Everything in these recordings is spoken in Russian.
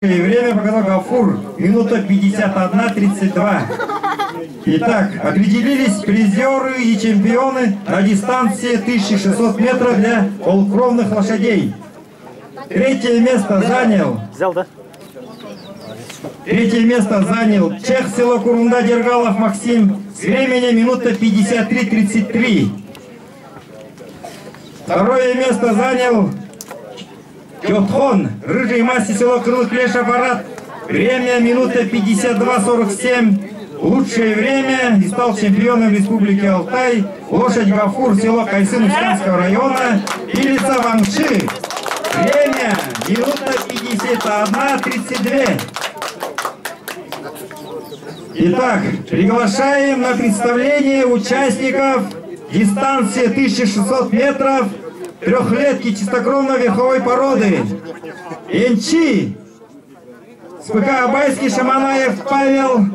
Время показал Гафур. Минута 51:32. Итак, определились призеры и чемпионы на дистанции 1600 метров для полукровных лошадей. Третье место занял чех, село Курунда, Дергалов Максим с временем минута 53:33. Второе место занял Тетхон, рыжий масти, село Крылык-Леш, аппарат. Время минута 52:47. Лучшее время и стал чемпионом Республики Алтай лошадь Гафур, село Кайсын Усканского района, Илица Вангши. Время минута 51:32. Итак, приглашаем на представление участников дистанции 1600 метров трехлетки чистокровной верховой породы. Инчи, СПК Абайский, Шаманаев Павел.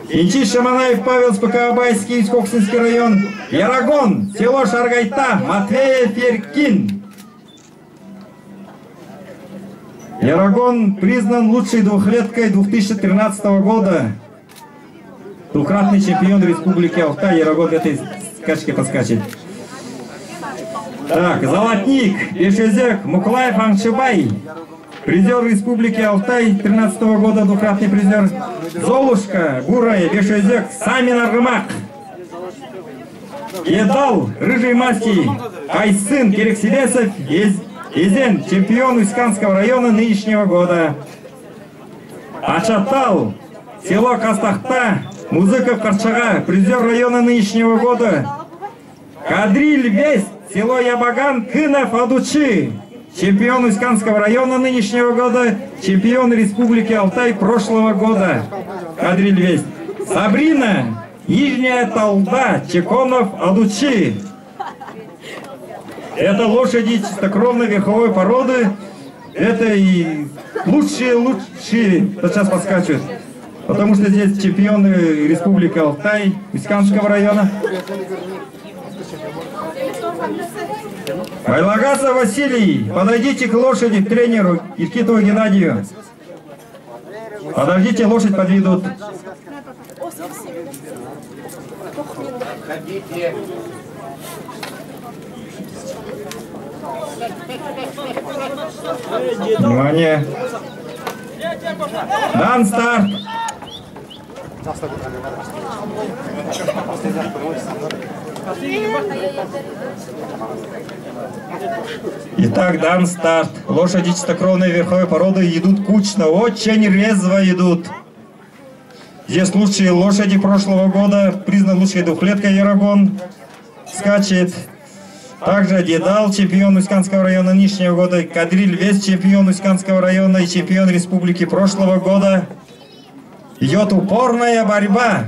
Инчи, Шаманаев Павел, СПК Абайский, Коксинский район. Ярагон, село Шаргайта, Матвеев Еркин. Ярагон признан лучшей двухлеткой 2013 года. Двукратный чемпион Республики Алтай. Ярагон в этой скачке подскачет. Так, Золотник, Бешезек, Мукулаев Ангшибай. Призер Республики Алтай 2013 года, двукратный призер. Золушка, Бурая, Бешезек, Самин Аргымак. Едал, рыжий масти, Айсын, Керексибесов, Изен, чемпион Исканского района нынешнего года. Ачатал, село Кастахта, Музыков Карчага, призер района нынешнего года. Кадриль Весть, село Ябаган, Кынов Адучи, чемпион Исканского района нынешнего года, чемпион Республики Алтай прошлого года. Кадриль Весть. Сабрина, Нижняя Талда, Чеконов Адучи. Это лошади чистокровной верховой породы. Это и лучшие сейчас подскачут. Потому что здесь чемпионы Республики Алтай, Исканского района. Байлагаса Василий, подойдите к лошади, к тренеру Ивкитову Геннадию. Подождите, лошадь подведут. Внимание. Дан старт. Итак, дан старт. Лошади чистокровной верховой породы идут кучно, очень резво идут. Здесь лучшие лошади прошлого года, признан лучшей двухлеткой Ярагон, скачет. Также Дедал, чемпион Исканского района нынешнего года, Кадриль Вест, чемпион Исканского района и чемпион Республики прошлого года. Идет упорная борьба.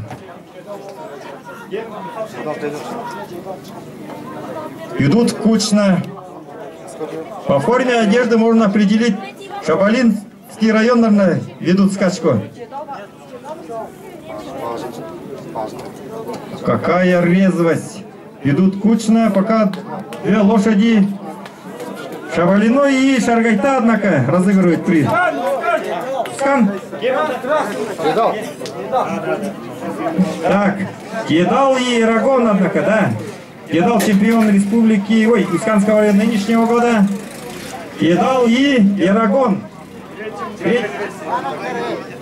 Идут кучно. По форме одежды можно определить, Шабалинский район, наверное, ведут скачку. Какая резвость. Идут кучно, пока две лошади Шабалино и Шаргайта, однако, разыгрывают приз. Скан. Так, Кедал и Ярагон, однако, да. Кедал чемпион Республики, Исканского района нынешнего года. Кедал и Ярагон.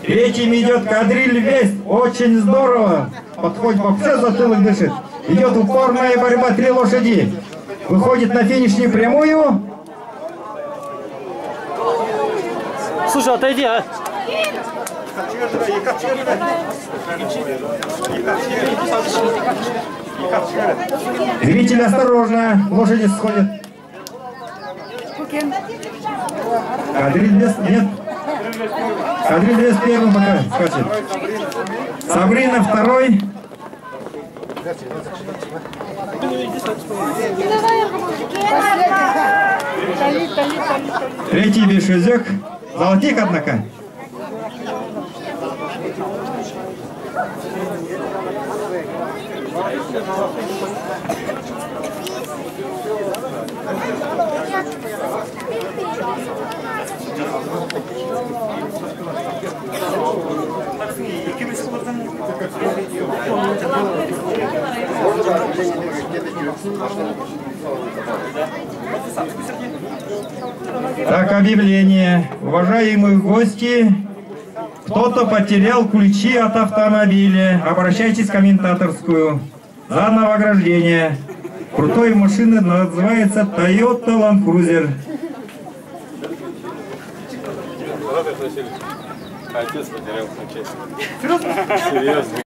Третьим идет Кадриль Весть. Очень здорово. Подходит вообще, затылок дышит. Идет упорная борьба, три лошади. Выходит на финишную прямую. Слушай, отойди, а? Зрители, осторожно, лошади сходят. Кадриль Вест, нет. Кадриль Вест первым пока скачет. Сабрина второй. Третий Бешезек. Золотик, однако. Так, объявление. Уважаемые гости, кто-то потерял ключи от автомобиля. Обращайтесь в комментаторскую. За награждение. Крутой машина называется Toyota Land Cruiser. Отец потерял ключи. Серьезно?